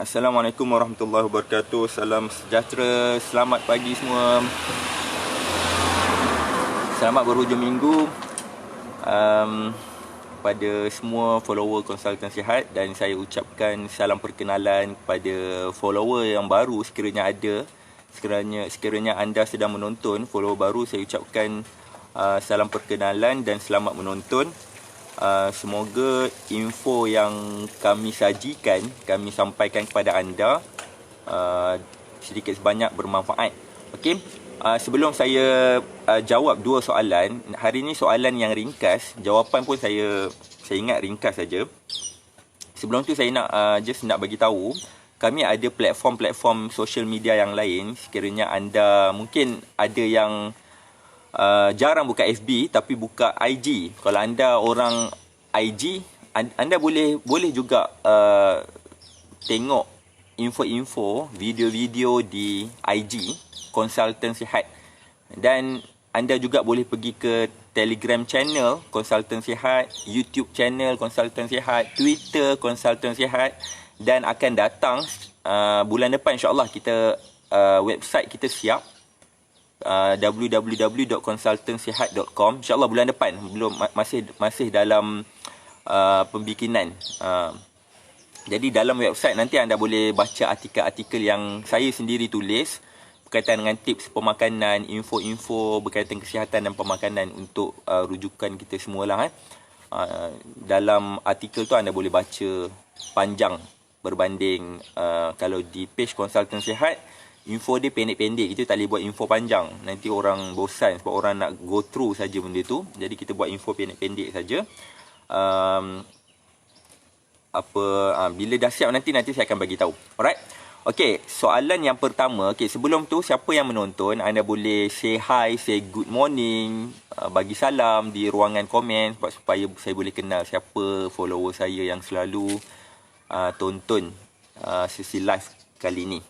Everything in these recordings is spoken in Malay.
Assalamualaikum warahmatullahi wabarakatuh. Salam sejahtera, selamat pagi semua. Selamat berhujung minggu pada semua follower Konsultan Sihat, dan saya ucapkan salam perkenalan kepada follower yang baru sekiranya ada. Sekiranya anda sedang menonton follower baru, saya ucapkan salam perkenalan dan selamat menonton. Semoga info yang kami sajikan, kami sampaikan kepada anda sedikit sebanyak bermanfaat. Okey, sebelum saya jawab dua soalan, hari ini soalan yang ringkas, jawapan pun saya ingat ringkas saja. Sebelum tu saya nak nak bagi tahu, kami ada platform-platform social media yang lain. Sekiranya anda mungkin ada yang jarang buka FB tapi buka IG. Kalau anda orang IG, anda boleh juga tengok info-info, video-video di IG Konsultan Sihat. Dan anda juga boleh pergi ke Telegram channel Konsultan Sihat, YouTube channel Konsultan Sihat, Twitter Konsultan Sihat, dan akan datang bulan depan insya-Allah kita website kita siap, www.konsultansihat.com. InsyaAllah bulan depan, belum masih dalam pembikinan. Jadi dalam website nanti anda boleh baca artikel-artikel yang saya sendiri tulis berkaitan dengan tips pemakanan, info-info berkaitan kesihatan dan pemakanan untuk rujukan kita semualah. Dalam artikel tu anda boleh baca panjang berbanding kalau di page Konsultan Sihat, info dia pendek-pendek, kita tak boleh buat info panjang. Nanti orang bosan sebab orang nak go through saja benda tu. Jadi kita buat info pendek-pendek saja. Bila dah siap nanti saya akan bagi tahu. Alright. Okey, soalan yang pertama, sebelum tu siapa yang menonton, anda boleh say hi, say good morning, bagi salam di ruangan komen supaya saya boleh kenal siapa follower saya yang selalu tonton sesi live kali ini.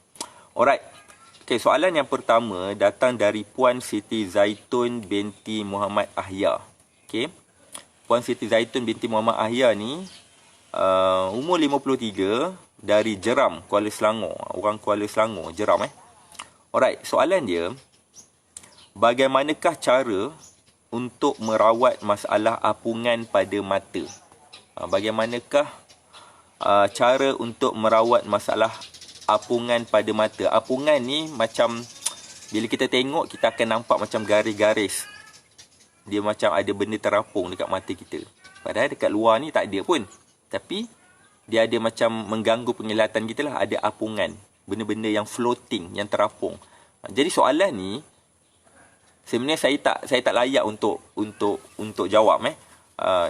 Alright. Soalan yang pertama datang dari Puan Siti Zaitun binti Muhammad Ahya. Puan Siti Zaitun binti Muhammad Ahya ni umur 53, dari Jeram, Kuala Selangor. Orang Kuala Selangor, Jeram Alright, soalan dia, bagaimanakah cara untuk merawat masalah apungan pada mata? Bagaimanakah cara untuk merawat masalah apungan pada mata? Apungan ni macam, bila kita tengok, kita akan nampak macam garis-garis. Dia macam ada benda terapung dekat mata kita. Padahal dekat luar ni tak ada pun. Tapi, dia ada macam mengganggu penglihatan kita lah. Ada apungan. Benda-benda yang floating, yang terapung. Jadi soalan ni, sebenarnya saya tak layak untuk jawab.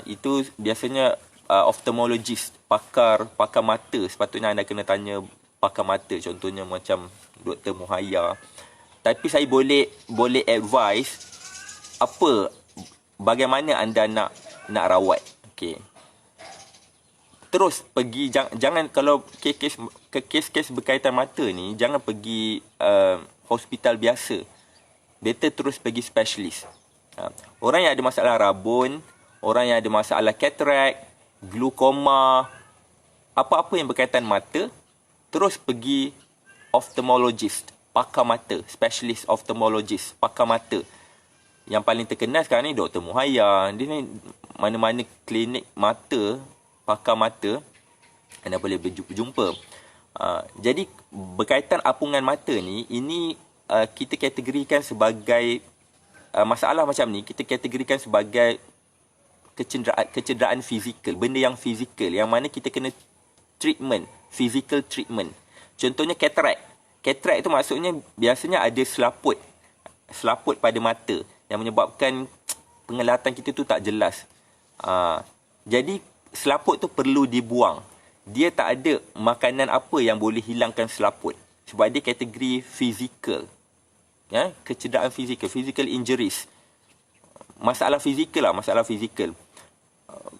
Itu biasanya ophthalmologist, pakar mata. Sepatutnya anda kena tanya pakar mata, contohnya macam Dr. Muhaya. Tapi saya boleh advise bagaimana anda nak rawat. Terus pergi, jangan kalau kes berkaitan mata ni, jangan pergi hospital biasa. Better terus pergi specialist. Orang yang ada masalah rabun, orang yang ada masalah katarak, glaukoma, apa-apa yang berkaitan mata, terus pergi ophthalmologist, pakar mata, specialist ophthalmologist, pakar mata. Yang paling terkenal sekarang ni Dr. Muhaya. Dia ni mana-mana klinik mata, pakar mata, anda boleh berjumpa. Jadi berkaitan apungan mata ni, ini kita kategorikan sebagai masalah macam ni, kita kategorikan sebagai kecederaan fizikal, benda yang fizikal, yang mana kita kena treatment, physical treatment. Contohnya katarak. Katarak itu maksudnya biasanya ada selaput pada mata yang menyebabkan penglihatan kita tu tak jelas. Jadi selaput tu perlu dibuang. Dia tak ada makanan apa yang boleh hilangkan selaput. Sebab dia kategori fizikal. Kecederaan fizikal, physical injuries. Masalah fizikal.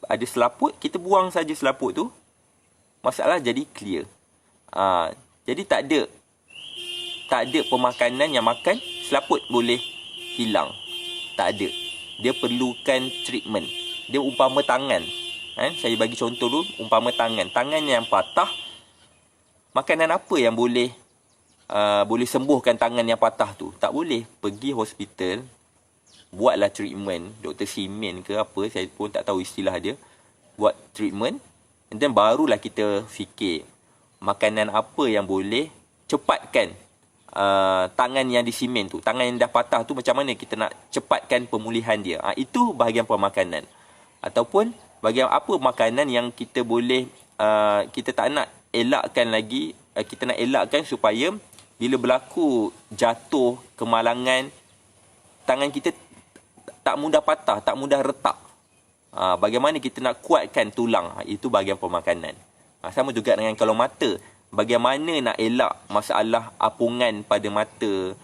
Ada selaput, kita buang saja selaput tu. Masalah jadi clear. Jadi tak ada pemakanan yang makan selaput boleh hilang. Tak ada. Dia perlukan treatment. Dia umpama tangan. Saya bagi contoh dulu, umpama tangan yang patah, makanan apa yang boleh sembuhkan tangan yang patah tu? Tak boleh. Pergi hospital, buatlah treatment, Dr. Simen ke apa, saya pun tak tahu istilah dia. Buat treatment, and then barulah kita fikir makanan apa yang boleh cepatkan tangan yang disimen tu, tangan yang dah patah tu, macam mana kita nak cepatkan pemulihan dia. Itu bahagian pemakanan. Ataupun bahagian apa makanan yang kita boleh kita tak nak elakkan lagi, kita nak elakkan supaya bila berlaku jatuh, kemalangan, tangan kita tak mudah patah, tak mudah retak. Bagaimana kita nak kuatkan tulang, itu bahagian pemakanan. Sama juga dengan kalau mata, bagaimana nak elak masalah apungan pada mata,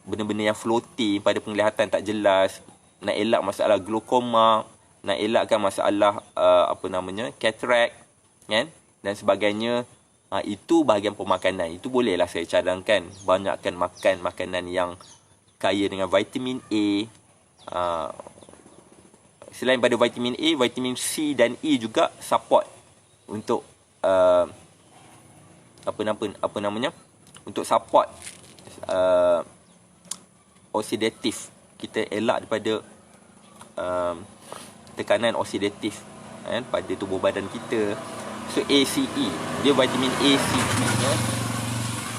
benda-benda yang floating pada penglihatan tak jelas, nak elak masalah glaukoma, nak elakkan masalah cataract, kan, dan sebagainya. Itu bahagian pemakanan. Itu bolehlah saya cadangkan, banyakkan makan makanan yang kaya dengan vitamin A. Selain pada vitamin A, vitamin C dan E juga support untuk untuk support oksidatif. Kita elak daripada tekanan oksidatif pada tubuh badan kita. So ACE, dia vitamin A, C, E.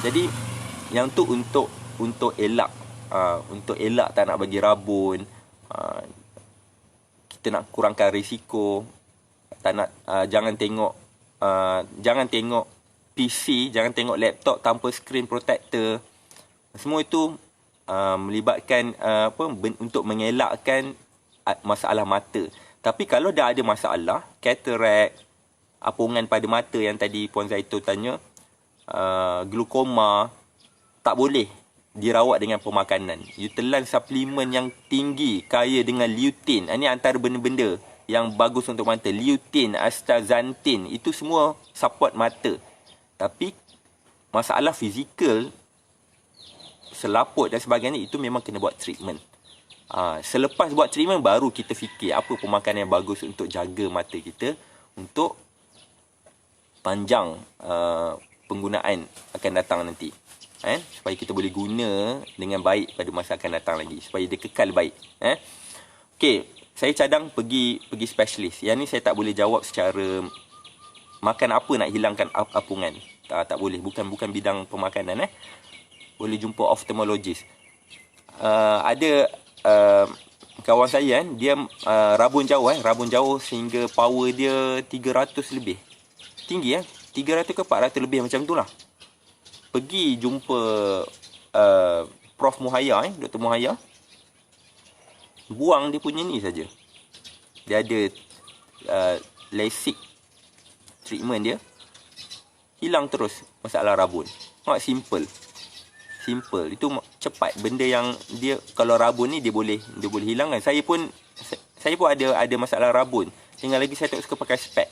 Jadi yang tu untuk elak, untuk elak tak nak bagi rabun, kita nak kurangkan risiko, tak nak jangan tengok PC, jangan tengok laptop tanpa screen protector. Semua itu melibatkan untuk mengelakkan masalah mata. Tapi kalau dah ada masalah cataract, apungan pada mata yang tadi Puan Zaitun tanya, glaukoma, tak boleh dirawat dengan pemakanan. You telan suplemen yang tinggi, kaya dengan lutein. Ini antara benda-benda yang bagus untuk mata. Lutein, astaxanthin, itu semua support mata. Tapi masalah fizikal, selaput dan sebagainya, itu memang kena buat treatment. Selepas buat treatment, baru kita fikir apa pemakanan yang bagus untuk jaga mata kita, untuk panjang penggunaan akan datang nanti. Supaya kita boleh guna dengan baik pada masa akan datang lagi, supaya dia kekal baik. Okey, saya cadang pergi specialist. Yang ni saya tak boleh jawab secara makan apa nak hilangkan apungan. Tak boleh, bukan bidang pemakanan. Boleh jumpa ophthalmologist. Ada kawan saya dia rabun jauh sehingga power dia 300 lebih. Tinggi 300 ke 400 lebih macam tu lah. Pergi jumpa Prof Muhaya, Dr. Muhaya. Buang dia punya ni saja. Dia ada LASIK treatment dia. Hilang terus masalah rabun. Simple. Itu cepat. Benda yang dia, kalau rabun ni dia boleh hilangkan. Saya pun ada masalah rabun. Tinggal lagi saya tak suka pakai spek.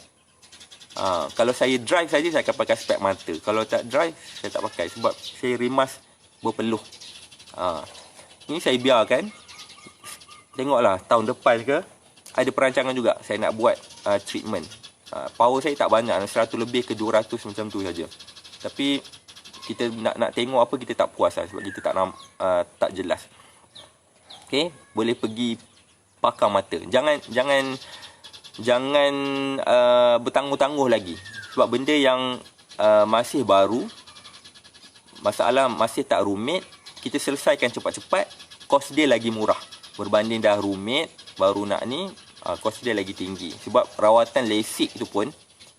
Kalau saya drive saja saya akan pakai spek mata. Kalau tak drive saya tak pakai sebab saya rimas berpeluh. Ini saya biarkan. Tengoklah tahun depan ke ada perancangan juga saya nak buat treatment. Power saya tak banyak, 100 lebih ke 200 macam tu saja. Tapi kita nak tengok apa, kita tak puas sebab kita tak jelas. Okey, boleh pergi pakar mata. Jangan bertangguh-tangguh lagi. Sebab benda yang masih baru, masalah masih tak rumit, kita selesaikan cepat-cepat, kos dia lagi murah. Berbanding dah rumit, baru nak ni, kos dia lagi tinggi. Sebab rawatan LASIK tu pun,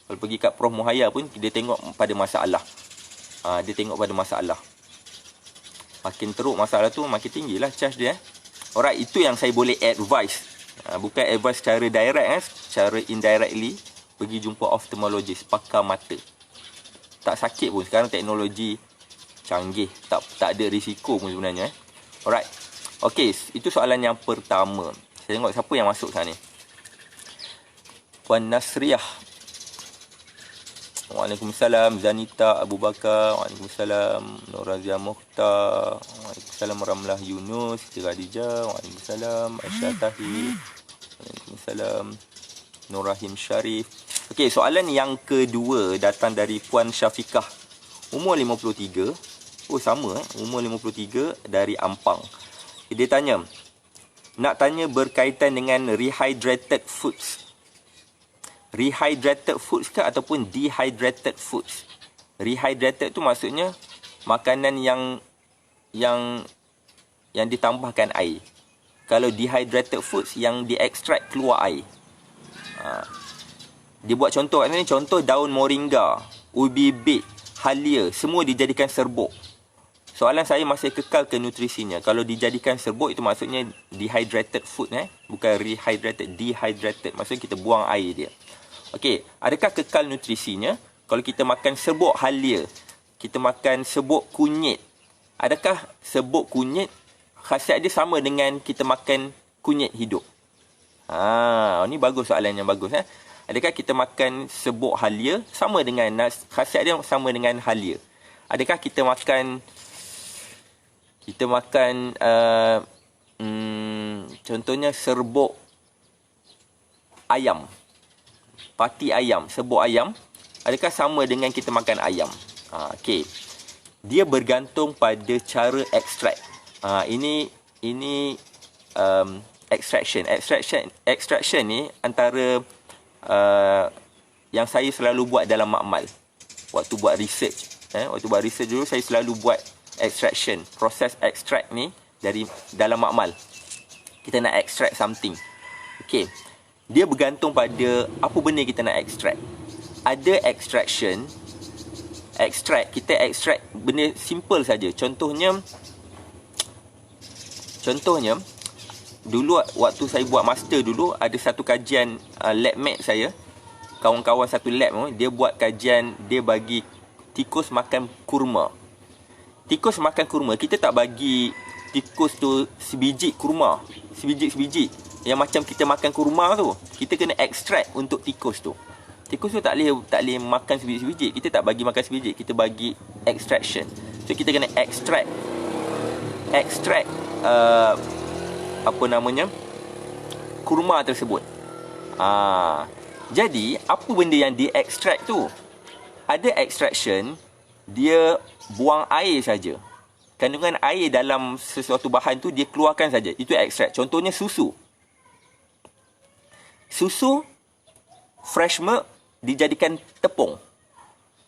kalau pergi kat Prof Muhaya pun, dia tengok pada masalah. Makin teruk masalah tu, makin tinggilah charge dia. Alright, itu yang saya boleh advise. Bukan advice secara direct, secara indirectly, pergi jumpa ophthalmologist, pakar mata. Tak sakit pun, sekarang teknologi canggih, tak ada risiko pun sebenarnya. Alright, okey, itu soalan yang pertama. Saya tengok siapa yang masuk sana ni. Puan Nasriah. Waalaikumsalam. Zanita Abu Bakar. Waalaikumsalam. Nur Razia Mukhtar. Waalaikumsalam Ramlah Yunus. Siti Khadijah. Waalaikumsalam. Aisyah Tahir. Waalaikumsalam. Nur Rahim Sharif. Okey, soalan yang kedua datang dari Puan Syafiqah Umur 53. Oh, sama umur 53 dari Ampang. Dia tanya, nak tanya berkaitan dengan rehydrated foods. Rehydrated foods ke ataupun dehydrated foods? Rehydrated tu maksudnya makanan yang ditambahkan air. Kalau dehydrated foods yang diekstrak keluar air. Dia buat contoh kat sini, contoh daun moringa, ubi bit, halia, semua dijadikan serbuk. Soalan saya masih kekal ke nutrisinya. Kalau dijadikan serbuk itu maksudnya dehydrated food, bukan rehydrated, dehydrated. Maksudnya kita buang air dia. Okey, adakah kekal nutrisinya? Kalau kita makan serbuk halia, kita makan serbuk kunyit, adakah serbuk kunyit khasiat dia sama dengan kita makan kunyit hidup? Ni bagus, soalan yang bagus. Adakah kita makan serbuk halia sama dengan khasiat dia sama dengan halia? Adakah kita makan contohnya serbuk ayam, pati ayam, serbuk ayam, adakah sama dengan kita makan ayam? Okey. Dia bergantung pada cara ekstrak. Ini extraction ni antara yang saya selalu buat dalam makmal. Waktu buat research, dulu saya selalu buat extraction, proses extract ni dari dalam makmal. Kita nak extract something. Okey. Dia bergantung pada apa benda kita nak extract. Ada extract, kita extract benda simple saja. Contohnya dulu waktu saya buat master dulu, ada satu kajian lab mate saya, kawan-kawan satu lab, dia buat kajian, dia bagi tikus makan kurma. Tikus makan kurma, kita tak bagi tikus tu sebiji kurma, sebiji yang macam kita makan kurma tu. Kita kena extract untuk tikus tu. Tikus tu tak boleh makan sebiji-sebiji. Kita tak bagi makan sebiji, kita bagi extraction. So kita kena extract kurma tersebut. Jadi apa benda yang di-extract tu? Ada extraction, dia buang air saja. Kandungan air dalam sesuatu bahan tu dia keluarkan saja. Itu extract. Contohnya susu. Susu fresh milk dijadikan tepung.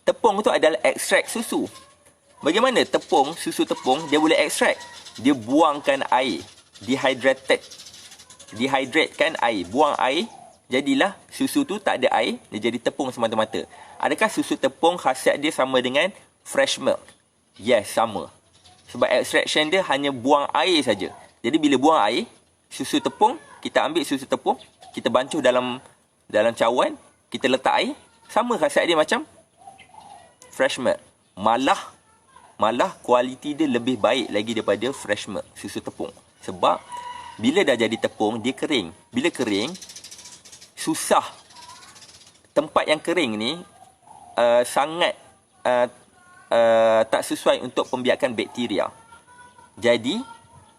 Tepung tu adalah ekstrak susu. Bagaimana susu tepung dia boleh ekstrak? Dia buangkan air, dehydratekan air, buang air, jadilah susu tu tak ada air, dia jadi tepung semata-mata. Adakah susu tepung khasiat dia sama dengan fresh milk? Yes, sama. Sebab extraction dia hanya buang air saja. Jadi bila buang air, susu tepung, kita ambil susu tepung, kita bancuh dalam cawan, kita letak air, sama khasiat dia macam fresh milk. Malah kualiti dia lebih baik lagi daripada fresh milk, susu tepung. Sebab bila dah jadi tepung, dia kering. Bila kering, susah. Tempat yang kering ni sangat tak sesuai untuk pembiakan bakteria. Jadi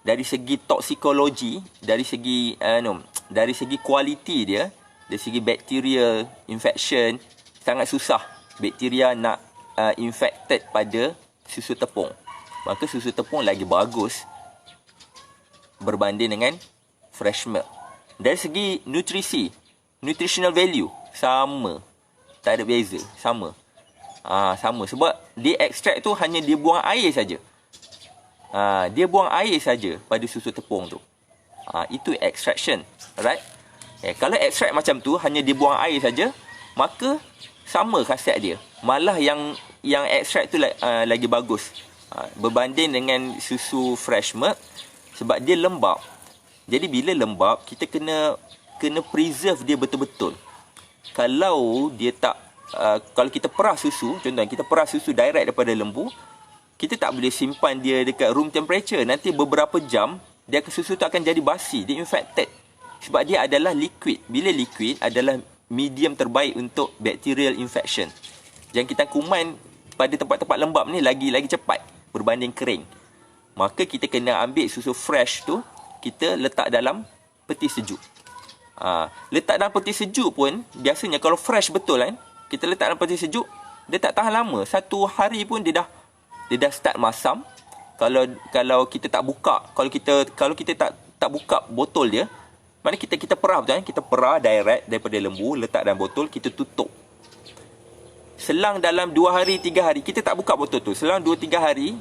dari segi toksikologi, dari segi kualiti dia, dari segi bacterial infection, sangat susah bakteria nak infected pada susu tepung. Maka susu tepung lagi bagus berbanding dengan fresh milk. Dari segi nutrisi, nutritional value, sama. Tak ada beza, sama. Sama. Sebab dia ekstrak tu hanya dia buang air saja. Dia buang air saja pada susu tepung tu. Itu extraction. Right? Kalau ekstrak macam tu, hanya dia buang air saja, maka sama khasiat dia. Malah yang ekstrak tu lagi bagus berbanding dengan susu fresh milk, sebab dia lembab. Jadi bila lembab, kita kena preserve dia betul-betul. Kalau dia tak kalau kita perah susu, contohnya kita perah susu direct daripada lembu, kita tak boleh simpan dia dekat room temperature. Nanti beberapa jam, susu tu akan jadi basi, dia infected. Sebab dia adalah liquid. Bila liquid adalah medium terbaik untuk bacterial infection. Jangkitan kuman pada tempat-tempat lembab ni lagi cepat berbanding kering. Maka kita kena ambil susu fresh tu, kita letak dalam peti sejuk. Letak dalam peti sejuk pun, biasanya kalau fresh betul kan, kita letak dalam peti sejuk, Dia tak tahan lama. 1 hari pun dia dah start masam. Kalau kita tak buka, kalau kita tak buka botol dia, maknanya kita perah betul kan? Kita perah direct daripada lembu, letak dalam botol, kita tutup. Selang dalam 2 hari, 3 hari, kita tak buka botol tu. Selang 2-3 hari,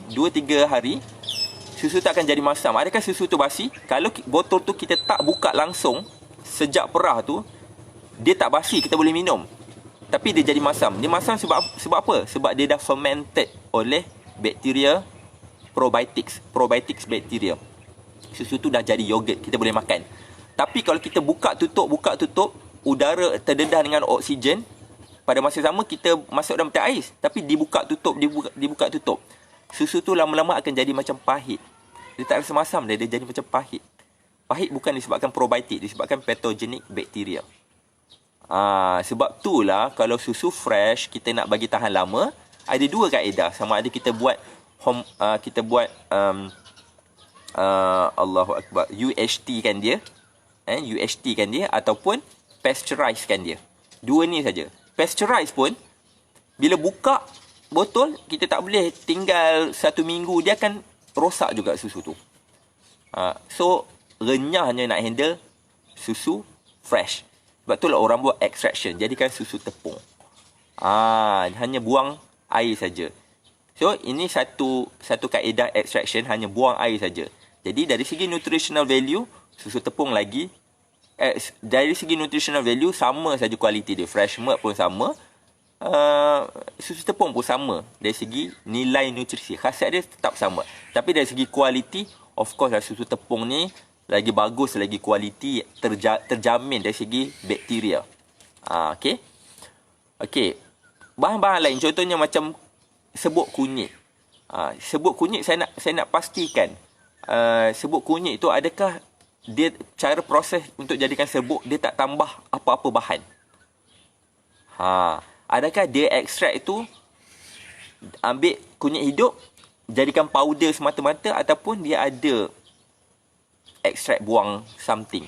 susu tak akan jadi masam. Adakah susu tu basi? Kalau botol tu kita tak buka langsung, sejak perah tu, dia tak basi, kita boleh minum. Tapi dia jadi masam. Dia masam sebab apa? Sebab dia dah fermented oleh bakteria probiotics bakteria. Susu tu dah jadi yogurt, kita boleh makan. Tapi kalau kita buka tutup, udara terdedah dengan oksigen, pada masa sama kita masuk dalam peti ais, tapi dibuka tutup. Susu tu lama-lama akan jadi macam pahit. Dia tak rasa masam, dia jadi macam pahit. Pahit bukan disebabkan probiotik, disebabkan patogenik bakteria. Sebab itulah kalau susu fresh kita nak bagi tahan lama, ada 2 kaedah. Sama ada kita buat Allahu Akbar, UHT kan dia, ataupun pasteurize kan dia. 2 ni saja. Pasteurize pun bila buka botol, kita tak boleh tinggal 1 minggu, dia akan rosak juga susu tu. So renyahnya nak handle susu fresh. Sebab itulah orang buat extraction, jadikan susu tepung. Hanya buang air saja. So ini satu kaedah extraction, hanya buang air saja. Jadi dari segi nutritional value, susu tepung lagi dari segi nutritional value sama saja kualiti dia. Fresh milk pun sama, susu tepung pun sama. Dari segi nilai nutrisi, khasiat dia tetap sama. Tapi dari segi kualiti, of course lah susu tepung ni lagi bagus, lagi kualiti, terjamin dari segi bakteria. Okey. Bahan-bahan lain contohnya macam sebut kunyit. Sebut kunyit saya nak pastikan, sebut kunyit itu adakah dia cara proses untuk jadikan sebut dia tak tambah apa-apa bahan? Adakah dia ekstrak itu ambil kunyit hidup jadikan powder semata-mata, ataupun dia ada ekstrak buang something?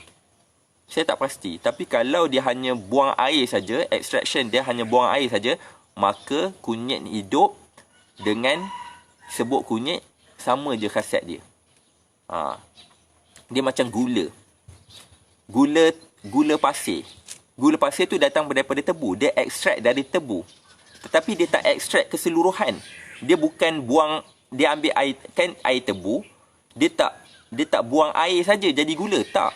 Saya tak pasti. Tapi kalau dia hanya buang air saja, extraction dia hanya buang air saja, maka kunyit hidup dengan sebut kunyit sama je khasiat dia. Dia macam gula pasir. Gula pasir tu datang daripada tebu. Dia ekstrak dari tebu. Tetapi dia tak ekstrak keseluruhan. Dia bukan buang, dia ambil air, kan air tebu, dia tak buang air saja jadi gula, tak.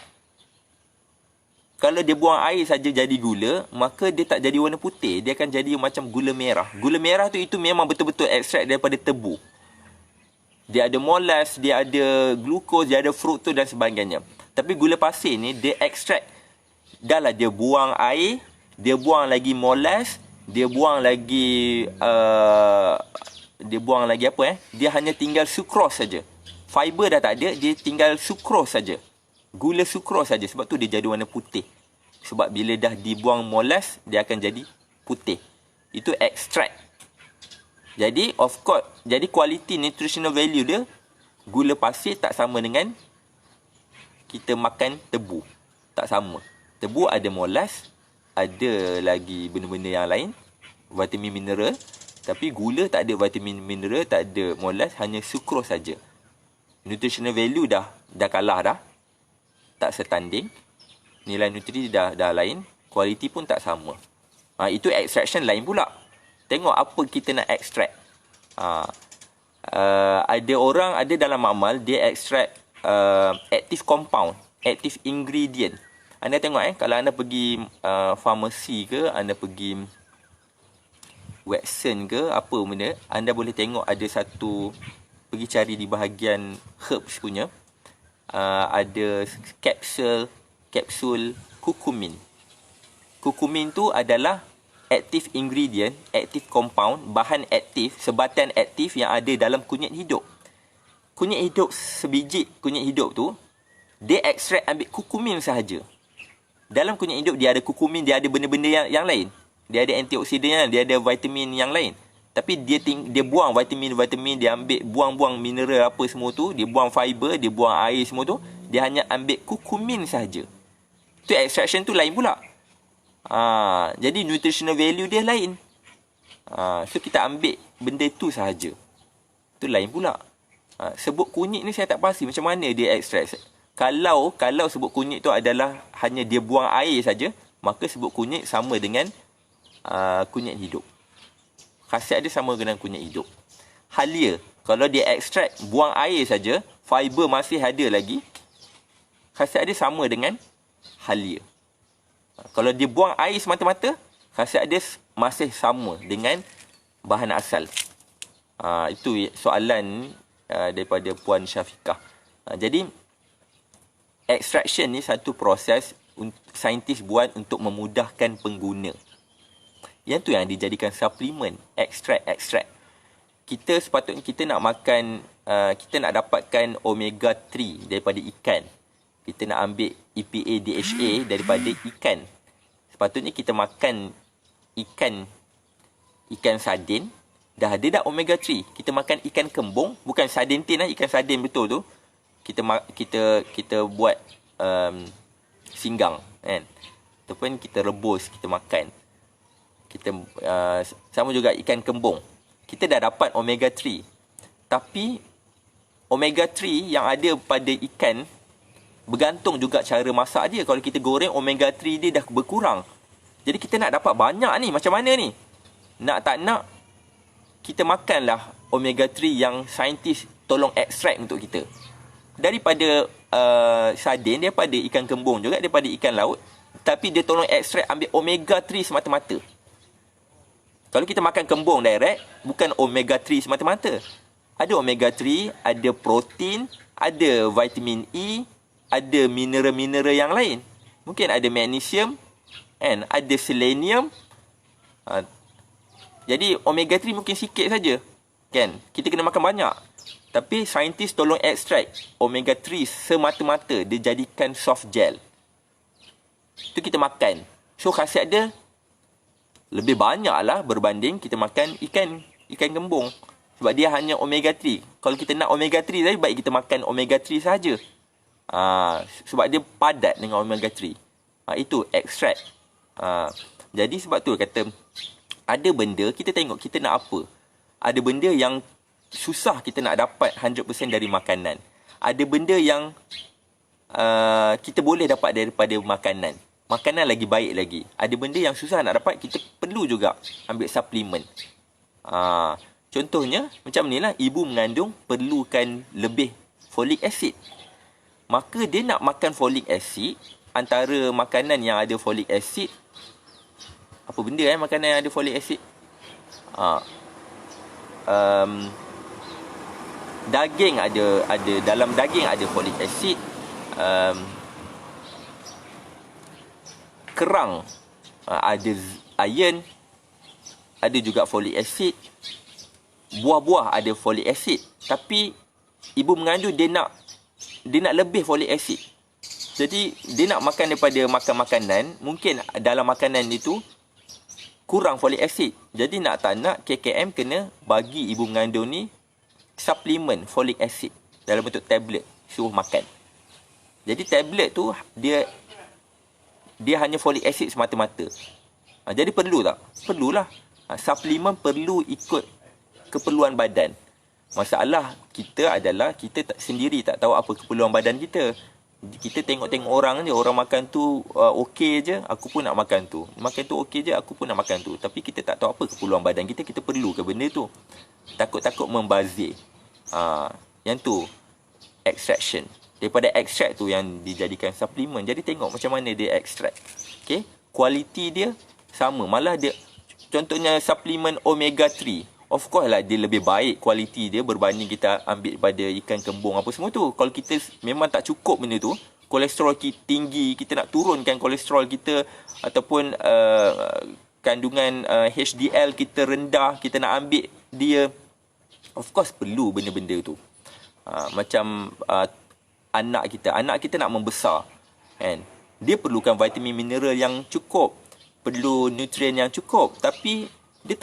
Kalau dia buang air saja jadi gula, maka dia tak jadi warna putih, dia akan jadi macam gula merah. Gula merah tu itu memang betul-betul ekstrak daripada tebu. Dia ada molas, dia ada glukos, dia ada fruktos dan sebagainya. Tapi gula pasir ni dia ekstrak. Dah lah dia buang air, dia buang lagi molas, dia buang lagi dia hanya tinggal sukros saja. Fiber dah tak ada, dia tinggal sukros saja. Gula sukros saja, sebab tu dia jadi warna putih. Sebab bila dah dibuang molas, dia akan jadi putih. Itu ekstrak. Jadi of course, jadi quality nutritional value dia, gula pasir tak sama dengan kita makan tebu. Tak sama. Tebu ada molas, ada lagi benda-benda yang lain, vitamin mineral. Tapi gula tak ada vitamin mineral, tak ada molas, hanya sukros saja. Nutritional value dah kalah dah. Tak setanding. Nilai nutrisi dah lain. Kualiti pun tak sama. Itu extraction lain pula. Tengok apa kita nak extract. Ada orang, ada dalam amal, dia extract active compound, active ingredient. Anda tengok kalau anda pergi farmasi ke, anda pergi Watson ke, apa benda, anda boleh tengok ada satu, pergi cari di bahagian herbs punya, ada kapsul kurkumin. Kurkumin tu adalah active ingredient, active compound, bahan aktif, sebatan aktif yang ada dalam kunyit hidup. Kunyit hidup, sebiji kunyit hidup tu, dia ekstrak ambil kurkumin sahaja. Dalam kunyit hidup dia ada kurkumin, dia ada benda-benda yang lain. Dia ada antioksidan, dia ada vitamin yang lain. Tapi dia buang vitamin, dia ambil buang-buang mineral apa semua tu, dia buang fiber, dia buang air semua tu, dia hanya ambil kurkumin sahaja. Tu extraction tu lain pula. Jadi nutritional value dia lain. So kita ambil benda tu sahaja. Itu lain pula. Sebut kunyit ni saya tak pasti macam mana dia extract. Kalau sebut kunyit tu adalah hanya dia buang air saja, maka sebut kunyit sama dengan kunyit hidup. Khasiat dia sama dengan kunyit hidup. Halia, kalau dia extract buang air saja, fiber masih ada lagi, khasiat dia sama dengan halia. Kalau dia buang air semata-mata, khasiat dia masih sama dengan bahan asal. Itu soalan daripada Puan Syafiqah. Jadi, extraction ni satu proses saintis buat untuk memudahkan pengguna. Yang tu yang dijadikan suplemen, extract. Kita sepatutnya kita nak makan, kita nak dapatkan omega 3 daripada ikan. Kita nak ambil EPA, DHA daripada ikan. Sepatutnya kita makan ikan sardin, dia dah omega 3. Kita makan ikan kembung, bukan sardin tin lah, ikan sardin betul tu. Kita buat singgang kan. Ataupun kita rebus, kita makan. Kita sama juga ikan kembung. Kita dah dapat omega 3. Tapi omega 3 yang ada pada ikan bergantung juga cara masak dia. Kalau kita goreng, omega 3 dia dah berkurang. Jadi kita nak dapat banyak ni, macam mana ni? Nak tak nak, kita makanlah omega 3 yang saintis tolong extract untuk kita. Daripada sardin, daripada ikan kembung juga, daripada ikan laut. Tapi dia tolong extract, ambil omega 3 semata-mata. Kalau kita makan kembung direct, bukan omega 3 semata-mata. Ada omega 3, ada protein, ada vitamin E, ada mineral-mineral yang lain. Mungkin ada magnesium, kan? Ada selenium. Jadi omega 3 mungkin sikit saja, kan? Kita kena makan banyak. Tapi saintis tolong extract omega 3 semata-mata, dia jadikan soft gel. Itu kita makan. So khasiat dia lebih banyak lah berbanding kita makan ikan kembung. Sebab dia hanya omega 3. Kalau kita nak omega 3 saja, baik kita makan omega 3 saja. Sebab dia padat dengan omega 3. Itu extract. Jadi sebab tu kata, ada benda kita tengok kita nak apa. Ada benda yang susah kita nak dapat 100% dari makanan. Ada benda yang kita boleh dapat daripada makanan. Makanan lagi baik lagi. Ada benda yang susah nak dapat, kita perlu juga ambil suplemen. Contohnya macam ni lah, ibu mengandung perlukan lebih folic acid. Maka dia nak makan folic acid, antara makanan yang ada folic acid, apa benda makanan yang ada folic acid? Daging ada dalam daging ada folic acid. Kerang ada iron, ada juga folic acid. Buah-buah ada folic acid. Tapi ibu mengandung dia nak lebih folic acid. Jadi dia nak makan daripada makan makanan, mungkin dalam makanan itu kurang folic acid. Jadi nak tak nak, KKM kena bagi ibu mengandung ni suplemen folic acid dalam bentuk tablet, suruh makan. Jadi tablet tu dia hanya folic acid semata-mata. Jadi perlu tak? Perlulah. Suplemen perlu ikut keperluan badan. Masalah kita adalah kita sendiri tak tahu apa keperluan badan kita. Kita tengok-tengok orang je, orang makan tu okey je, aku pun nak makan tu. Makan tu okey je, aku pun nak makan tu. Tapi kita tak tahu apa keperluan badan kita, kita perlu ke benda tu. Takut-takut membazir. Yang tu extraction. Daripada extract tu yang dijadikan suplemen. Jadi tengok macam mana dia extract. Okey, kualiti dia sama. Malah dia, contohnya suplemen omega 3. Of course lah dia lebih baik kualiti dia berbanding kita ambil pada ikan kembung apa semua tu. Kalau kita memang tak cukup benda tu, kolesterol kita tinggi, kita nak turunkan kolesterol kita, ataupun kandungan HDL kita rendah, kita nak ambil dia, of course perlu benda-benda tu. Macam anak kita nak membesar, kan? Dia perlukan vitamin mineral yang cukup, perlu nutrien yang cukup. Tapi dia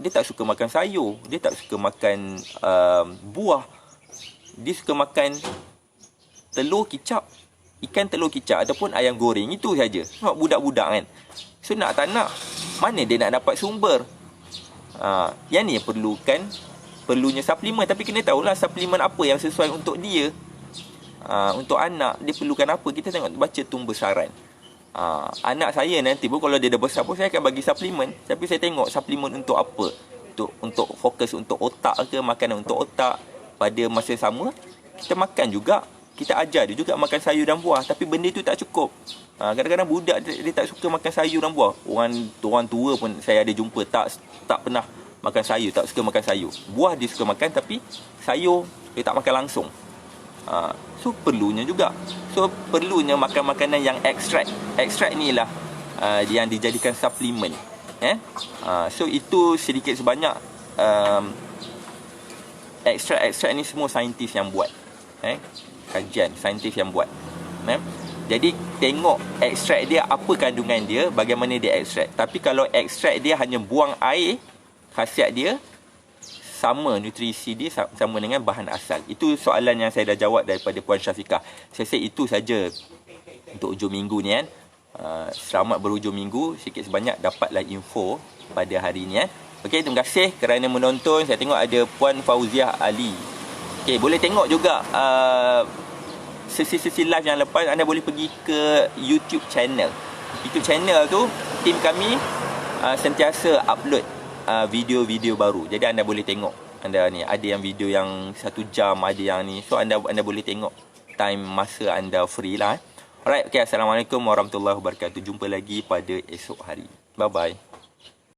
tak suka makan sayur, dia tak suka makan buah. Dia suka makan telur kicap, ikan telur kicap ataupun ayam goreng, itu saja. Sebab budak-budak kan. So nak tak nak, mana dia nak dapat sumber? Yang ni perlunya suplemen, tapi kena tahulah suplemen apa yang sesuai untuk dia. Untuk anak dia perlukan apa, kita tengok baca tumbesaran. Anak saya nanti pun kalau dia dah besar pun saya akan bagi suplemen, tapi saya tengok suplemen untuk apa. Untuk fokus untuk otak ke, makanan untuk otak. Pada masa sama kita makan juga, kita ajar dia juga makan sayur dan buah, tapi benda tu tak cukup. Kadang-kadang budak dia tak suka makan sayur dan buah. Orang tua pun saya ada jumpa tak pernah makan sayur, tak suka makan sayur. Buah dia suka makan, tapi sayur dia tak makan langsung. So perlunya juga. So perlunya makan makanan yang ekstrak ni lah yang dijadikan suplemen. So itu sedikit sebanyak ekstrak ni semua saintis yang buat. Kajian saintis yang buat. Jadi tengok ekstrak dia, apa kandungan dia, bagaimana dia ekstrak. Tapi kalau ekstrak dia hanya buang air, khasiat dia sama, nutrisi dia sama dengan bahan asal. Itu soalan yang saya dah jawab daripada Puan Syafiqah. Saya rasa itu saja untuk hujung minggu ni kan. Selamat berhujung minggu, sikit sebanyak dapatlah info pada hari ni. Okey, terima kasih kerana menonton. Saya tengok ada Puan Fauziah Ali. Okey, boleh tengok juga sesi-sesi live yang lepas. Anda boleh pergi ke YouTube channel. YouTube channel tu tim kami sentiasa upload video-video baru. Jadi anda boleh tengok. Anda ni ada yang video yang 1 jam, ada yang ni. So anda boleh tengok time masa anda free lah. Alright, okay, assalamualaikum warahmatullahi wabarakatuh. Jumpa lagi pada esok hari. Bye bye.